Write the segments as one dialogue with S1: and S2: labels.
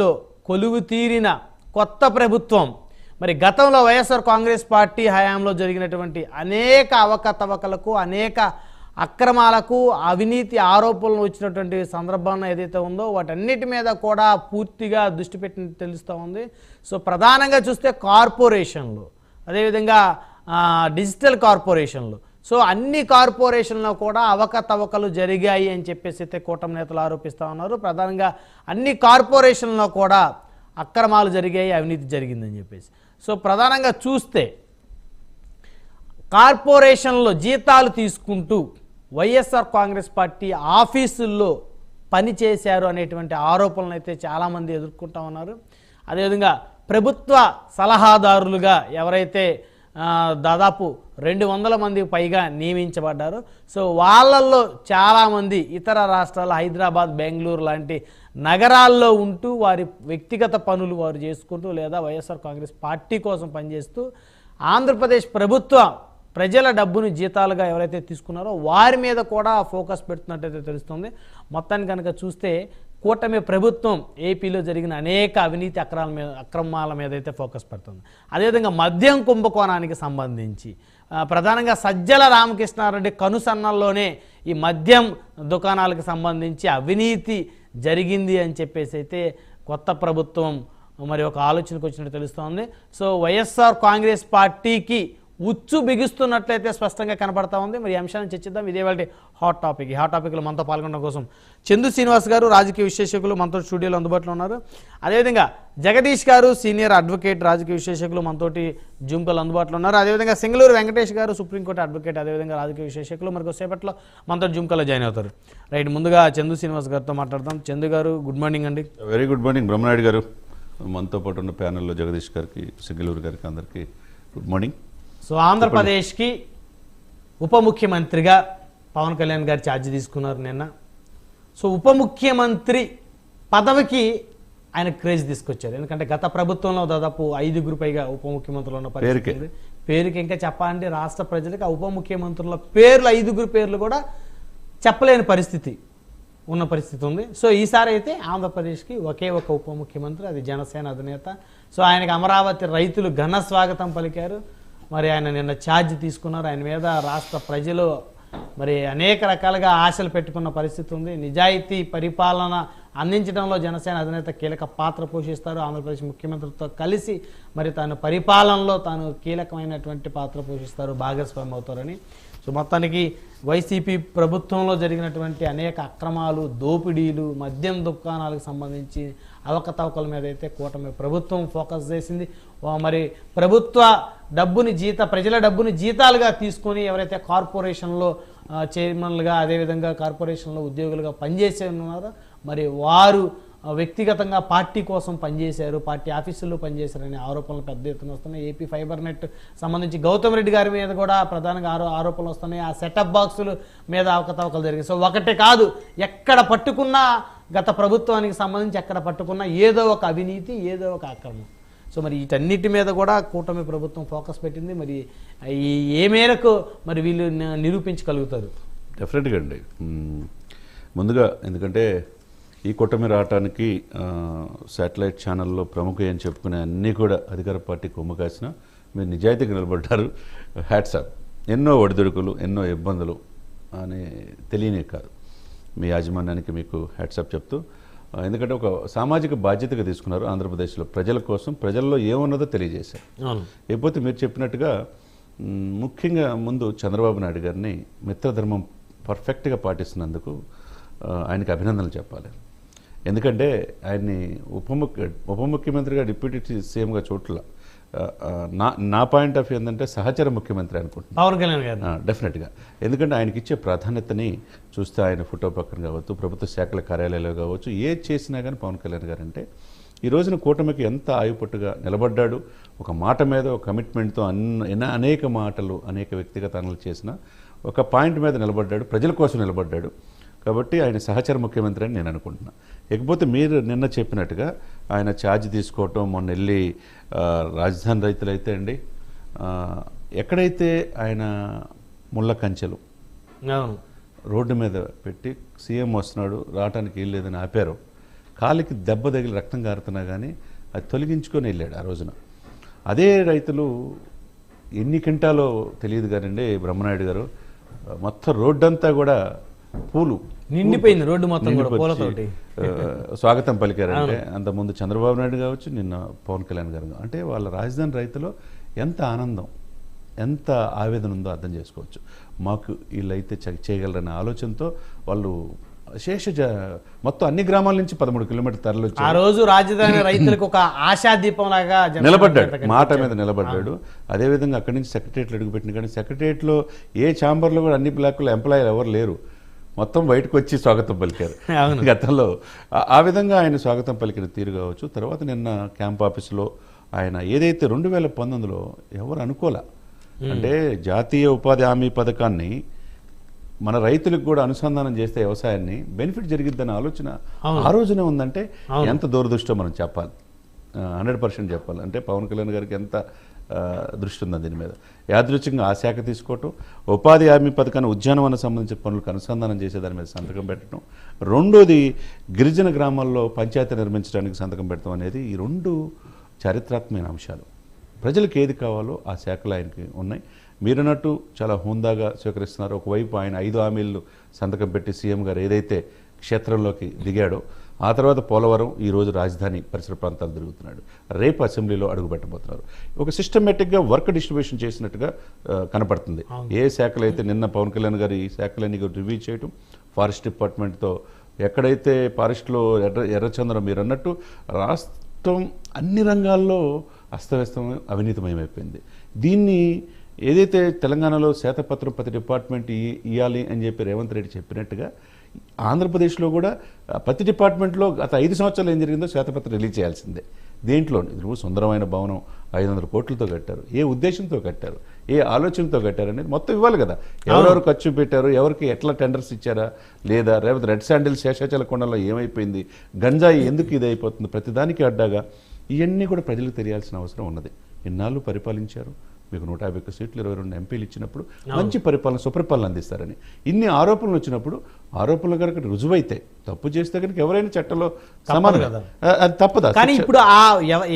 S1: లో కొలువు తీరిన కొత్త ప్రభుత్వం మరి గతంలో వైఎస్ఆర్ కాంగ్రెస్ పార్టీ హయాంలో జరిగినటువంటి అనేక అవకతవకలకు అనేక అక్రమాలకు అవినీతి ఆరోపణలు వచ్చినటువంటి సందర్భం ఏదైతే ఉందో వాటన్నిటి మీద కూడా పూర్తిగా దృష్టి పెట్టినట్టు తెలుస్తూ ఉంది. సో ప్రధానంగా చూస్తే కార్పొరేషన్లు, అదేవిధంగా డిజిటల్ కార్పొరేషన్లు, సో అన్ని కార్పొరేషన్లో కూడా అవకతవకలు జరిగాయి అని చెప్పేసి అయితే కూటమి నేతలు ఆరోపిస్తూ ఉన్నారు. ప్రధానంగా అన్ని కార్పొరేషన్లో కూడా అక్రమాలు జరిగాయి, అవినీతి జరిగిందని చెప్పేసి. సో ప్రధానంగా చూస్తే కార్పొరేషన్లో జీతాలు తీసుకుంటూ వైఎస్ఆర్ కాంగ్రెస్ పార్టీ ఆఫీసుల్లో పనిచేశారు అనేటువంటి ఆరోపణలు అయితే చాలామంది ఎదుర్కొంటూ ఉన్నారు. అదేవిధంగా ప్రభుత్వ సలహాదారులుగా ఎవరైతే దాదాపు 200 మందికి పైగా నియమించబడ్డారు. సో వాళ్ళల్లో చాలామంది ఇతర రాష్ట్రాలు, హైదరాబాద్, బెంగళూరు లాంటి నగరాల్లో ఉంటూ వారి వ్యక్తిగత పనులు వారు చేసుకుంటూ లేదా వైఎస్ఆర్ కాంగ్రెస్ పార్టీ కోసం పనిచేస్తూ ఆంధ్రప్రదేశ్ ప్రభుత్వ ప్రజల డబ్బును జీతాలుగా ఎవరైతే తీసుకున్నారో వారి మీద కూడా ఫోకస్ పెడుతున్నట్టయితే తెలుస్తుంది. మొత్తాన్ని కనుక చూస్తే కూటమి ప్రభుత్వం ఏపీలో జరిగిన అనేక అవినీతి అక్రమాల మీద అయితే ఫోకస్ పెడుతుంది. అదేవిధంగా మద్యం కుంభకోణానికి సంబంధించి ప్రధానంగా సజ్జల రామకృష్ణారెడ్డి కనుసన్నల్లోనే ఈ మద్యం దుకాణాలకు సంబంధించి అవినీతి జరిగింది అని చెప్పేసి అయితే కొత్త ప్రభుత్వం మరి ఒక ఆలోచనకు వచ్చినట్టు తెలుస్తోంది. సో వైఎస్ఆర్ కాంగ్రెస్ పార్టీకి ఉచ్చు బిగిస్తున్నట్లయితే స్పష్టంగా కనపడతా ఉంది. మరి ఈ అంశాన్ని చర్చిద్దాం. ఇదే వాళ్ళ హాట్ టాపిక్. ఈ హాట్ టాపిక్లో మనతో పాల్గొనడం కోసం చందు శ్రీనివాస్ గారు, రాజకీయ విశ్లేషకులు మనతో స్టూడియోలో అందుబాటులో ఉన్నారు. అదేవిధంగా జగదీష్ గారు, సీనియర్ అడ్వకేట్, రాజకీయ విశ్లేషకులు మనతోటి జూమ్ కాల్ అందుబాటులో ఉన్నారు. అదేవిధంగా సింగళూరు వెంకటేష్ గారు, సుప్రీంకోర్టు అడ్వకేట్, అదేవిధంగా రాజకీయ విశ్లేషకులు మనకు సేపట్లో మనతో జూమ్ కాల్లో జాయిన్ అవుతారు. రైట్, ముందుగా చందు శ్రీనివాస్ గారితో మాట్లాడదాం. చందు గారు, గుడ్ మార్నింగ్ అండి.
S2: వెరీ గుడ్ మార్నింగ్ బ్రహ్మనాయుడు గారు. మనతో పాటు ఉన్న ప్యానెల్లో జగదీష్ గారికి, సింగళూరు గారికి అందరికీ గుడ్ మార్నింగ్.
S1: సో ఆంధ్రప్రదేశ్కి ఉప ముఖ్యమంత్రిగా పవన్ కళ్యాణ్ గారు ఛార్జ్ తీసుకున్నారు నిన్న. సో ఉప ముఖ్యమంత్రి పదవికి ఆయన క్రేజ్ తీసుకొచ్చారు. ఎందుకంటే గత ప్రభుత్వంలో దాదాపు 5గురు పైగా ఉప ముఖ్యమంత్రులు ఉన్న పరిస్థితి. పేరుకి ఇంకా చెప్పాలంటే రాష్ట్ర ప్రజలకు ఆ ఉప ముఖ్యమంత్రుల పేర్లు 5గురు పేర్లు కూడా చెప్పలేని పరిస్థితి ఉన్న పరిస్థితి ఉంది. సో ఈసారి అయితే ఆంధ్రప్రదేశ్కి ఒకే ఒక ఉప ముఖ్యమంత్రి, అది జనసేన అధినేత. సో ఆయనకు అమరావతి రైతులు ఘన స్వాగతం పలికారు. మరి ఆయన నిన్న ఛార్జ్ తీసుకున్నారు. ఆయన మీద రాష్ట్ర ప్రజలు మరి అనేక రకాలుగా ఆశలు పెట్టుకున్న పరిస్థితి ఉంది. నిజాయితీ పరిపాలన అందించడంలో జనసేన అధినేత కీలక పాత్ర పోషిస్తారు. ఆంధ్రప్రదేశ్ ముఖ్యమంత్రితో కలిసి మరి తాను పరిపాలనలో తాను కీలకమైనటువంటి పాత్ర పోషిస్తారు, భాగస్వామి అవుతారని. సో మొత్తానికి వైసీపీ ప్రభుత్వంలో జరిగినటువంటి అనేక అక్రమాలు, దోపిడీలు, మద్యం దుకాణాలకు సంబంధించి అవకతవకల మీద అయితే కూటమి ప్రభుత్వం ఫోకస్ చేసింది. మరి ప్రభుత్వ డబ్బుని ప్రజల డబ్బుని జీతాలుగా తీసుకొని ఎవరైతే కార్పొరేషన్లో చైర్మన్లుగా, అదేవిధంగా కార్పొరేషన్లో ఉద్యోగులుగా పనిచేసే ఉన్నారో మరి వారు వ్యక్తిగతంగా పార్టీ కోసం పనిచేశారు, పార్టీ ఆఫీసుల్లో పనిచేశారనే ఆరోపణలు పెద్ద ఎత్తున వస్తున్నాయి. ఏపీ ఫైబర్ నెట్ సంబంధించి గౌతమ్ రెడ్డి గారి మీద కూడా ప్రధానంగా ఆరోపణలు వస్తున్నాయి. ఆ సెటప్ బాక్సుల మీద అవకతవకలు జరిగాయి. సో ఒకటే కాదు, ఎక్కడ పట్టుకున్నా గత ప్రభుత్వానికి సంబంధించి ఎక్కడ పట్టుకున్నా ఏదో ఒక అవినీతి, ఏదో ఒక అక్రమం. సో మరి వీటన్నిటి మీద కూడా కూటమి ప్రభుత్వం ఫోకస్ పెట్టింది. మరి ఏ మేరకు మరి వీళ్ళు నిరూపించగలుగుతారు?
S2: డెఫినెట్గా అండి. ముందుగా ఎందుకంటే ఈ కూటమి రావటానికి శాటిలైట్ ఛానల్లో ప్రముఖ అని చెప్పుకునే అన్నీ కూడా అధికార పార్టీ కొమ్ము కాసిన మీరు నిజాయితీగా నిలబడ్డారు. హ్యాట్సాప్. ఎన్నో ఒడిదుడుకులు, ఎన్నో ఇబ్బందులు అని తెలియనే కాదు. మీ యాజమాన్యానికి మీకు హ్యాట్సాప్ చెప్తూ, ఎందుకంటే ఒక సామాజిక బాధ్యతగా తీసుకున్నారు. ఆంధ్రప్రదేశ్లో ప్రజల కోసం, ప్రజల్లో ఏమున్నదో తెలియజేశారు. లేకపోతే మీరు చెప్పినట్టుగా ముఖ్యంగా ముందు చంద్రబాబు నాయుడు గారిని మిత్రధర్మం పర్ఫెక్ట్గా పాటిస్తున్నందుకు ఆయనకి అభినందనలు చెప్పాలి. ఎందుకంటే ఆయన్ని ఉప ముఖ్యమంత్రిగా, డిప్యూటీ సీఎంగా చోట్ల నా పాయింట్ ఆఫ్ వ్యూ ఏంటంటే సహచర ముఖ్యమంత్రి అనుకుంటున్నాను
S1: పవన్ కళ్యాణ్ గారు.
S2: డెఫినెట్గా. ఎందుకంటే ఆయనకి ఇచ్చే ప్రాధాన్యతని చూస్తే ఆయన ఫోటో పక్కన కావచ్చు, ప్రభుత్వ శాఖల కార్యాలయాలు కావచ్చు, ఏది చేసినా కానీ పవన్ కళ్యాణ్ గారు అంటే ఈ రోజున కూటమికి ఎంత ఆయుపట్టుగా నిలబడ్డాడు. ఒక మాట మీద, ఒక కమిట్మెంట్తో అనేక మాటలు, అనేక వ్యక్తిగత అమలు చేసిన ఒక పాయింట్ మీద నిలబడ్డాడు, ప్రజల కోసం నిలబడ్డాడు. కాబట్టి ఆయన సహచర ముఖ్యమంత్రి అని నేను అనుకుంటున్నా. ఇకపోతే మీరు నిన్న చెప్పినట్టుగా ఆయన ఛార్జ్ తీసుకోవటం, మొన్న వెళ్ళి రాజధాని రైతులు అయితే అండి, ఎక్కడైతే ఆయన ముళ్ళ కంచెలు రోడ్డు మీద పెట్టి సీఎం వస్తున్నాడు, రావడానికి వీల్లేదని ఆపారు. కాలికి దెబ్బ తగిలి రక్తం కారుతున్నా కానీ అది తొలగించుకొని వెళ్ళాడు ఆ రోజున. అదే రైతులు ఎన్ని కింటాలో తెలియదు కానండి బ్రహ్మనాయుడు గారు, మొత్తం రోడ్డంతా కూడా పూలు
S1: నిండిపోయింది, రోడ్డు మొత్తం కూడా పూలతోటి
S2: స్వాగతం పలికారంటే. అంతకుముందు చంద్రబాబు నాయుడు కావచ్చు, నిన్న పవన్ కళ్యాణ్ గారు, అంటే వాళ్ళ రాజధాని రైతులు ఎంత ఆనందం, ఎంత ఆవేదన ఉందో అర్థం చేసుకోవచ్చు. మాకు వీళ్ళైతే చేయగలరనే ఆలోచనతో వాళ్ళు మొత్తం అన్ని గ్రామాల నుంచి 13 కిలోమీటర్ల తరలి
S1: ఆ రోజు రాజధాని రైతులకు ఒక ఆశాదీపం లాగా
S2: నిలబడ్డాడు, మాట మీద నిలబడ్డాడు. అదేవిధంగా అక్కడి నుంచి సెక్రటరియట్లు అడుగుపెట్టిన, కానీ సెక్రటరియట్లో ఏ ఛాంబర్లో కూడా అన్ని బ్లాక్లో ఎంప్లాయీలు ఎవరు లేరు, మొత్తం బయటకు వచ్చి స్వాగతం పలికారు గతంలో. ఆ విధంగా ఆయన స్వాగతం పలికిన తీరు కావచ్చు. తర్వాత నిన్న క్యాంప్ ఆఫీసులో ఆయన ఏదైతే 2019లో ఎవరు అనుకోలే, అంటే జాతీయ ఉపాధి హామీ పథకాన్ని మన రైతులకు కూడా అనుసంధానం చేస్తే వ్యవసాయాన్ని బెనిఫిట్ జరిగిద్దన్న ఆలోచన ఆ రోజునే ఉందంటే ఎంత దూరదృష్టో మనం చెప్పాలి, 100% చెప్పాలి. అంటే పవన్ కళ్యాణ్ గారికి ఎంత దృష్టి ఉందని దీని మీద. యాదృచ్ఛికంగా ఆ శాఖ తీసుకోవటం, ఉపాధి హామీ పథకాన్ని ఉద్యానవన సంబంధించిన పనులకు అనుసంధానం చేసే దాని మీద సంతకం పెట్టడం, రెండోది గిరిజన గ్రామాల్లో పంచాయతీ నిర్మించడానికి సంతకం పెట్టడం అనేది ఈ 2 చారిత్రాత్మకమైన అంశాలు. ప్రజలకు ఏది కావాలో ఆ శాఖలు ఆయనకి ఉన్నాయి. మీరన్నట్టు చాలా హుందాగా స్వీకరిస్తున్నారు. ఒకవైపు ఆయన 5 హామీలు సంతకం పెట్టి సీఎం గారు ఏదైతే క్షేత్రంలోకి దిగాడో, ఆ తర్వాత పోలవరం, ఈరోజు రాజధాని పరిసర ప్రాంతాలు తిరుగుతున్నాడు, రేపు అసెంబ్లీలో అడుగుపెట్టబోతున్నారు. ఒక సిస్టమేటిక్గా వర్క్ డిస్ట్రిబ్యూషన్ చేసినట్టుగా కనపడుతుంది. ఏ శాఖలు అయితే నిన్న పవన్ కళ్యాణ్ గారు ఈ శాఖలన్నీ రివ్యూ చేయడం, ఫారెస్ట్ డిపార్ట్మెంట్తో ఎక్కడైతే ఫారెస్ట్లో ఎర్రచంద్రం మీరు అన్నట్టు రాష్ట్రం అన్ని రంగాల్లో అస్తవ్యస్తం అవినీతిమయమైపోయింది. దీన్ని ఏదైతే తెలంగాణలో శ్వేతపత్రం ప్రతి డిపార్ట్మెంట్ ఇవ్వాలి అని చెప్పి రేవంత్ రెడ్డి చెప్పినట్టుగా ఆంధ్రప్రదేశ్లో కూడా ప్రతి డిపార్ట్మెంట్లో గత 5 సంవత్సరాలు ఏం జరిగిందో శ్వేతపత్రం రిలీజ్ చేయాల్సిందే. దేంట్లో నువ్వు సుందరమైన భవనం 500 కోట్లతో కట్టారు, ఏ ఉద్దేశంతో కట్టారు, ఏ ఆలోచనతో కట్టారు అనేది మొత్తం ఇవ్వాలి కదా. ఎవరెవరు ఖర్చు పెట్టారు, ఎవరికి ఎట్లా టెండర్స్ ఇచ్చారా లేదా, లేకపోతే రెడ్ శాండిల్ శేషాచల కొండలో ఏమైపోయింది, గంజాయి ఎందుకు ఇది అయిపోతుంది, ప్రతిదానికి అడ్డాగా ఇవన్నీ కూడా ప్రజలకు తెలియాల్సిన అవసరం ఉన్నది. ఇన్నాళ్ళు పరిపాలించారు, మీకు 151 సీట్లు 22 ఎంపీలు ఇచ్చినప్పుడు మంచి పరిపాలన, సుపరిపాలన అందిస్తారని. ఇన్ని ఆరోపణలు వచ్చినప్పుడు ఆరోపణలు కనుక రుజువైతే, తప్పు చేస్తే కనుక ఎవరైనా చట్టంలో సమానం కదా, అది తప్పదా?
S1: కానీ ఇప్పుడు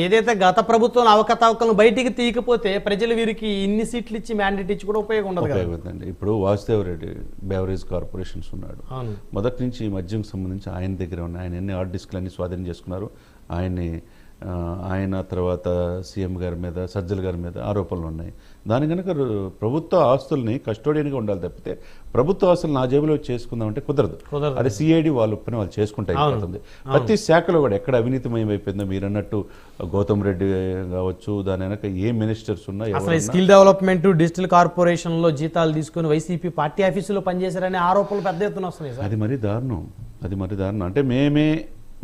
S1: ఏదైతే గత ప్రభుత్వం అవకతవకలను బయటికి తీయకపోతే ప్రజలు వీరికి ఇన్ని సీట్లు ఇచ్చి మ్యాండేట్ ఇచ్చి కూడా ఉపయోగం ఉండదు.
S2: ఇప్పుడు వాసుదేవ్ రెడ్డి బెవరేజ్ కార్పొరేషన్స్ ఉన్నాడు, మొదటి నుంచి మద్యం సంబంధించి ఆయన దగ్గర ఉన్నాయి. ఆయన ఎన్ని హార్డ్ డిస్క్లు అన్ని స్వాధీనం చేసుకున్నారు. ఆయన తర్వాత సీఎం గారి మీద, సజ్జల గారి మీద ఆరోపణలు ఉన్నాయి. దాని కనుక ప్రభుత్వ ఆస్తుల్ని కస్టోడియన్గా ఉండాలి తప్పితే ప్రభుత్వ ఆస్తులు నా జేబులో చేసుకుందామంటే కుదరదు. అది సిఐడి వాళ్ళు పని వాళ్ళు చేసుకుంటే అయిపోతుంది. ప్రతి శాఖలో కూడా ఎక్కడ అవినీతిమయం అయిపోయిందో మీరు అన్నట్టు గౌతమ్ రెడ్డి కావచ్చు, దాని వెనక ఏ మినిస్టర్స్ ఉన్నా,
S1: స్కిల్ డెవలప్మెంట్, డిజిటల్ కార్పొరేషన్ లో జీతాలు తీసుకుని వైసీపీ పార్టీ ఆఫీసులో పనిచేశారనే ఆరోపణలు పెద్ద ఎత్తున వస్తున్నాయి.
S2: అది మరీ దారుణం. అంటే మేమే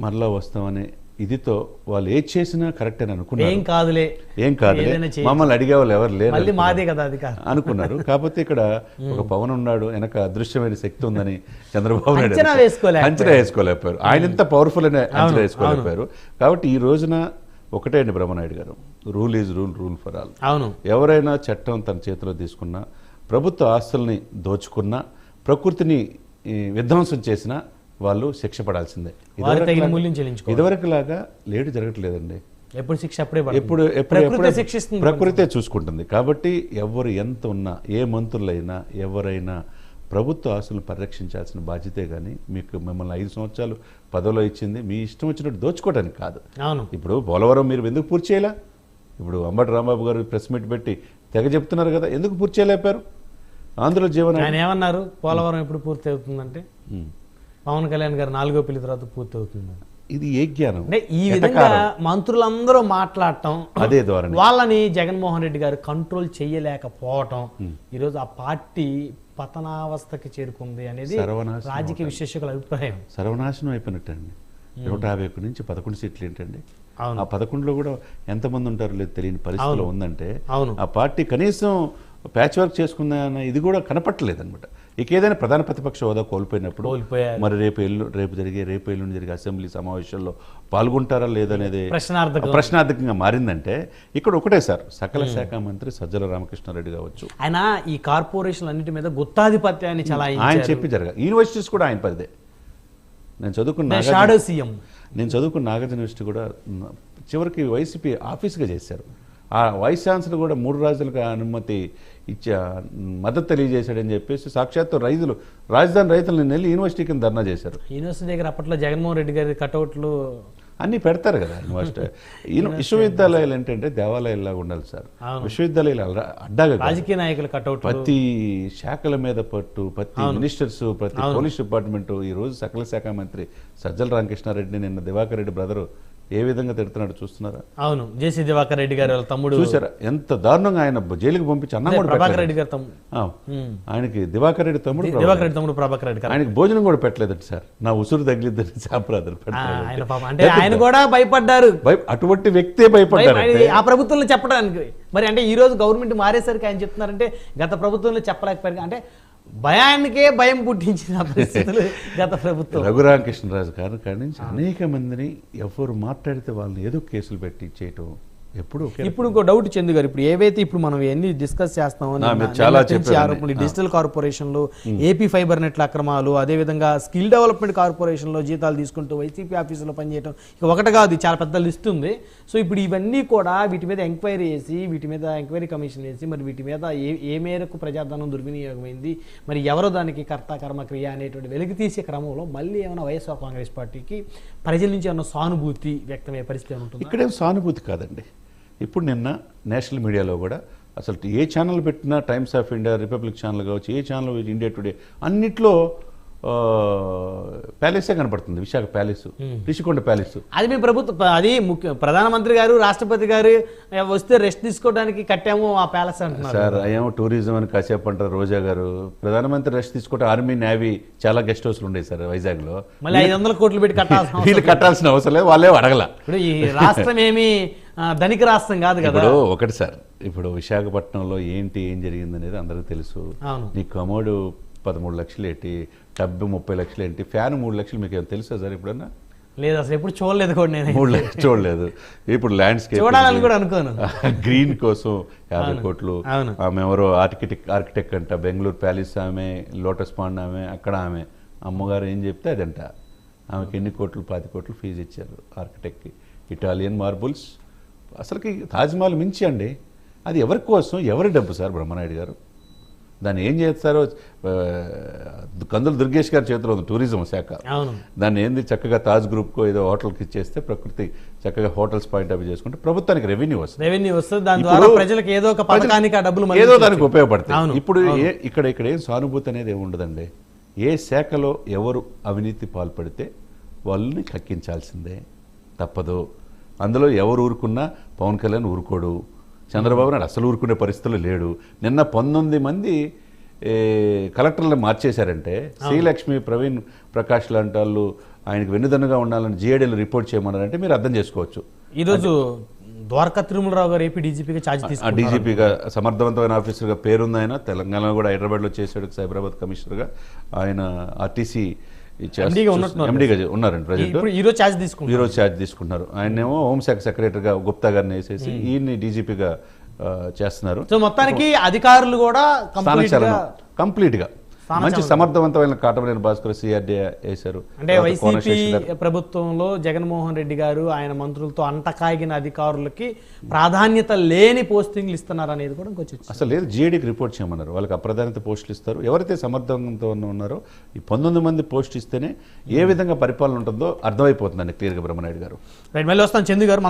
S2: మరలా వస్తామని ఇదితో వాళ్ళు ఏది చేసినా కరెక్ట్ అని అనుకున్నారు. ఏం కాదులే మమ్మల్ని అడిగే వాళ్ళు ఎవరు లేరు అనుకున్నారు. కాకపోతే ఇక్కడ ఒక పవన్ ఉన్నాడు, వెనక అదృశ్యమైన శక్తి ఉందని చంద్రబాబు నాయుడు అంచనా వేసుకోలేకపోయారు. ఆయన ఎంత పవర్ఫుల్ అని అంచనా వేసుకోలేకపోయారు. కాబట్టి ఈ రోజున ఒకటే అండి బ్రహ్మనాయుడు గారు, rule is rule for all. ఎవరైనా చట్టం తన చేతిలో తీసుకున్నా, ప్రభుత్వ ఆస్తుల్ని దోచుకున్నా, ప్రకృతిని విధ్వంసం చేసినా వాళ్ళు శిక్ష పడాల్సిందే. ఇదివరకు లాగా లేటు జరగట్లేదండి. ఎప్పుడు ప్రకృతే చూసుకుంటుంది. కాబట్టి ఎవరు ఎంత ఉన్నా, ఏ మంత్రులైనా ఎవరైనా ప్రభుత్వ ఆస్తులను పరిరక్షించాల్సిన బాధ్యతే. కానీ మిమ్మల్ని 5 సంవత్సరాలు పదవిలో ఇచ్చింది మీ ఇష్టం వచ్చినట్టు దోచుకోవడానికి కాదు. ఇప్పుడు పోలవరం మీరు ఎందుకు పూర్తి చేయలే? ఇప్పుడు అంబటి రాంబాబు గారు ప్రెస్ మీట్ పెట్టి తెగ చెప్తున్నారు కదా, ఎందుకు పూర్తి చేయలేపారు? ఆంధ్రలో జీవనం
S1: ఆయన ఏమన్నారు, పోలవరం ఎప్పుడు పూర్తి అవుతుందంటే పవన్ కళ్యాణ్ గారు 4వ పిల్లి తర్వాత పూర్తి అవుతుంది.
S2: ఇది ఏ జ్ఞానం?
S1: అంటే ఈ విధంగా మంత్రులందరూ మాట్లాడటం, అదే ద్వారా వాళ్ళని జగన్మోహన్ రెడ్డి గారు కంట్రోల్ చేయలేకపోవటం, ఈరోజు ఆ పార్టీ పతనావస్థకి చేరుకుంది అనేది రాజకీయ విశ్లేషకుల అభిప్రాయం.
S2: సర్వనాశనం అయిపోయినట్టు అండి. 151 నుంచి 11 సీట్లు ఏంటండి? ఆ 11లో కూడా ఎంతమంది ఉంటారో లేదు తెలియని పరిస్థితిలో ఉందంటే ఆ పార్టీ కనీసం ప్యాచ్ వర్క్ చేసుకుందా ఇది కూడా కనపట్టలేదు అనమాట. ఇక ఏదైనా ప్రధాన ప్రతిపక్ష హోదా కోల్పోయినప్పుడు మరి రేపు ఎల్లుండి జరిగే అసెంబ్లీ సమావేశాల్లో పాల్గొంటారా లేదనేది ప్రశ్నార్థకంగా మారిందంటే ఇక్కడ ఒకటే సార్, సకల శాఖ మంత్రి సజ్జల రామకృష్ణారెడ్డి కావచ్చు,
S1: ఆయన ఈ కార్పొరేషన్ అన్నిటి మీద గుత్తాధిపత్యాన్ని చాలా
S2: ఆయన చెప్పి జరగాలి. యూనివర్సిటీస్ కూడా ఆయన పరిదే. నేను చదువుకున్న నేను చదువుకున్న నాగార్జున యూనివర్సిటీ కూడా చివరికి వైసీపీ ఆఫీస్గా చేశారు. ఆ వైస్ ఛాన్సలర్ కూడా 3 రాజులకు అనుమతి ఇచ్చే మద్దతు తెలియజేశాడని చెప్పేసి సాక్షాత్తు రాజధాని రైతులను వెళ్ళి యూనివర్సిటీ కింద ధర్నా చేశారు.
S1: యూనివర్సిటీ దగ్గర అప్పట్లో జగన్మోహన్ రెడ్డి గారి కటౌట్లు
S2: అన్నీ పెడతారు కదా యూనివర్సిటీ. విశ్వవిద్యాలయాలు ఏంటంటే దేవాలయాల్లాగా ఉండాలి సార్. విశ్వవిద్యాలయాలు అడ్డాగా
S1: రాజకీయ నాయకుల కటౌట్,
S2: ప్రతి శాఖల మీద పట్టు, ప్రతి మినిస్టర్స్, ప్రతి పోలీస్ డిపార్ట్మెంట్. ఈ రోజు సకల శాఖ మంత్రి సజ్జల రామకృష్ణారెడ్డిని నిన్న దివాకర్ రెడ్డి బ్రదరు ఏ విధంగా తిడుతున్నాడు చూస్తున్నారా?
S1: అవును, జేసీ దివాకర్ రెడ్డి గారు వాళ్ళ తమ్ముడు
S2: చూసారా ఎంత దారుణంగా ఆయన జైలుకి పంపించి అన్నం కూడా
S1: ప్రభాకర్ రెడ్డి గారు తమ్ముడు,
S2: ఆయనకి దివాకర్ రెడ్డి తమ్ముడు
S1: దివాకర్ రెడ్డి తమ్ముడు ప్రభాకర్ రెడ్డి గారు
S2: ఆయనకి భోజనం కూడా పెట్టలేదండి సార్. నా ఉసురు తగిలిద్దని శాపరాధులు
S1: ఆయన పాపం అంటే ఆయన కూడా భయపడ్డారు.
S2: అటువంటి వ్యక్తే భయపడ్డారు
S1: ఆ ప్రభుత్వంలో చెప్పడానికి. మరి అంటే ఈ రోజు గవర్నమెంట్ మారేసరికి ఆయన చెప్తున్నారంటే గత ప్రభుత్వంలో చెప్పలేకపోయారు. అంటే భయానికే భయం పుట్టించిన పరిస్థితులు గత ప్రభుత్వం.
S2: రఘురామకృష్ణరాజు గారు కాడి నుంచి అనేక మందిని ఎవరు మాట్లాడితే వాళ్ళని ఏదో కేసులు పెట్టి చేయటం ఎప్పుడు.
S1: ఇప్పుడు ఇంకో డౌట్ చందు గారు, ఇప్పుడు ఏవైతే ఇప్పుడు మనం ఎన్ని డిస్కస్ చేస్తామో ఆరోపణలు, డిజిటల్ కార్పొరేషన్లు, ఏపీ ఫైబర్ నెట్ల అక్రమాలు, అదేవిధంగా స్కిల్ డెవలప్మెంట్ కార్పొరేషన్లో జీతాలు తీసుకుంటూ వైసీపీ ఆఫీసులో పనిచేయడం, ఇక ఒకటి కాదు చాలా పెద్ద లిస్ట్ ఉంది. సో ఇప్పుడు ఇవన్నీ కూడా వీటి మీద ఎంక్వైరీ చేసి, వీటి మీద ఎంక్వైరీ కమిషన్ వేసి, మరి వీటి మీద ఏ మేరకు ప్రజాధనం దుర్వినియోగమైంది, మరి ఎవరో దానికి కర్త కర్మ క్రియ అనేటువంటి వెలికి తీసే క్రమంలో మళ్ళీ ఏమైనా వైఎస్ఆర్ కాంగ్రెస్ పార్టీకి ప్రజల నుంచి ఏమైనా సానుభూతి వ్యక్తమయ్యే పరిస్థితి ఉంటుంది?
S2: ఇక్కడేం సానుభూతి కాదండి. ఇప్పుడు నిన్న నేషనల్ మీడియాలో కూడా అసలు ఏ ఛానల్ పెట్టినా, times of India, republic channel కావచ్చు, ఏ ఛానల్, ఇండియా టుడే, అన్నిట్లో ప్యాలెసే కనపడుతుంది. Visakha palace, Rishikonda palace. అది
S1: మీ ప్రభుత్వం, అది ప్రధానమంత్రి గారు, రాష్ట్రపతి గారు వస్తే రెస్ట్ తీసుకోవడానికి కట్టాము ఆ ప్యాలెస్ అంటున్నారు
S2: సార్. ఏమో టూరిజం అని కాసేపు అంటారు రోజా గారు. ప్రధానమంత్రి రెస్ట్ తీసుకుంటే ఆర్మీ, నేవీ చాలా గెస్ట్ హౌస్లు ఉండేవి సార్ వైజాగ్ లో.
S1: మళ్ళీ 500 కోట్లు పెట్టి కట్టాల్సిన
S2: వీళ్ళు కట్టాల్సిన అవసరం లేదు, వాళ్ళే అడగల.
S1: ఇప్పుడు ఈ రాష్ట్రం ఏమి ధనిక రాష్ట్రం కాదు కదా.
S2: ఇప్పుడు ఒకటి సార్, ఇప్పుడు విశాఖపట్నంలో ఏం జరిగింది అనేది అందరికీ తెలుసు. నీ కమోడు 13 లక్షలు ఏంటి, టబ్బు 30 లక్షలు ఏంటి, ఫ్యాన్ 3 లక్షలు, మీకు ఏమైనా తెలుసా సార్? ఎప్పుడన్నా
S1: లేదు, అసలు ఎప్పుడు చూడలేదు కూడా నేను.
S2: 3 లక్షలు చూడలేదు. ఇప్పుడు ల్యాండ్స్కేప్
S1: చూడాలని కూడా అనుకోను.
S2: గ్రీన్ కోసం 50 కోట్లు. ఆమె ఎవరో ఆర్కిటెక్ట్ అంట, బెంగళూరు ప్యాలెస్ ఆమె, లోటస్ పాండ్ ఆమె, అక్కడ ఆమె అమ్మగారు ఏం చెప్తే అదంట. ఆమెకి ఎన్ని కోట్లు, 10 కోట్లు ఫీజు ఇచ్చారు ఆర్కిటెక్ట్కి. ఇటాలియన్ మార్బుల్స్, అసలుకి తాజ్మహల్ మించి అండి. అది ఎవరి కోసం, ఎవరి డబ్బు సార్ బ్రహ్మనాయుడు గారు? దాన్ని ఏం చేస్తారో కందులు దుర్గేష్ గారి చేతిలో ఉంది టూరిజం శాఖ. దాన్ని ఏంది చక్కగా తాజ్ గ్రూప్కో ఏదో హోటల్కి ఇచ్చేస్తే ప్రకృతి చక్కగా హోటల్స్ పాయింట్ ఆఫ్ చేసుకుంటే ప్రభుత్వానికి రెవెన్యూ వస్తుంది.
S1: దాని ద్వారా ప్రజలకు ఏదో ఒక పథకానికి ఆ డబ్బులు
S2: ఏదో దానికి ఉపయోగపడతాయి. ఇప్పుడు ఇక్కడ ఏం సానుభూతి అనేది ఏమి ఉండదండి. ఏ శాఖలో ఎవరు అవినీతి పాల్పడితే వాళ్ళని కక్కించాల్సిందే, తప్పదు. అందులో ఎవరు ఊరుకున్నా పవన్ కళ్యాణ్ ఊరుకోడు, చంద్రబాబు నాయుడు అసలు ఊరుకునే పరిస్థితులు లేడు. నిన్న 19 మంది కలెక్టర్లను మార్చేశారంటే, శ్రీలక్ష్మి, ప్రవీణ్ ప్రకాష్ లాంటి వాళ్ళు ఆయనకు వెన్నుదన్నుగా ఉండాలని జీఏడీలు రిపోర్ట్ చేయమన్నారంటే మీరు అర్థం చేసుకోవచ్చు.
S1: ఈరోజు ద్వారకా తిరుమలరావు గారు ఏపీ డీజీపీగా ఛార్జ్ తీసుకున్నారు.
S2: డీజీపీగా సమర్థవంతమైన ఆఫీసర్గా పేరుంది ఆయన. తెలంగాణలో కూడా హైదరాబాద్లో చేశాడు, సైబరాబాద్ కమిషనర్గా. ఆయన ఆర్టీసీ ఎండీగా ఉన్నారండి ప్రజెంట్. ఈరోజు ఛార్జ్ తీసుకుంటున్నారు. ఆయనేమో హోంశాఖ సెక్రటరీగా గుప్తా గారిని వేసేసి ఈయన్ని డీజీపీగా చేస్తున్నారు.
S1: సో మొత్తానికి అధికారులు కూడా
S2: కంప్లీట్గా మంచి సమర్థవంతమైన కాటమనేని భాస్కర్ సిఆర్డీ వేశారు.
S1: అంటే వైసీపీ ప్రభుత్వంలో జగన్మోహన్ రెడ్డి గారు ఆయన మంత్రులతో అంటకాగిన అధికారులకి ప్రాధాన్యత లేని పోస్టింగ్లు ఇస్తున్నారు అనేది కూడా ఇంకొచ్చి
S2: అసలు లేదు. జీఏడీకి రిపోర్ట్ చేయమన్నారు. వాళ్ళకి అప్రాధాన్యత పోస్టులు ఇస్తారు. ఎవరైతే సమర్థవంతంతో ఉన్నారో ఈ 19 మంది పోస్ట్ ఇస్తేనే ఏ విధంగా పరిపాలన ఉంటుందో అర్థమైపోతుందండి క్లియర్గా బ్రహ్మనాయుడు గారు.
S1: మళ్ళీ వస్తాను చందు గారు.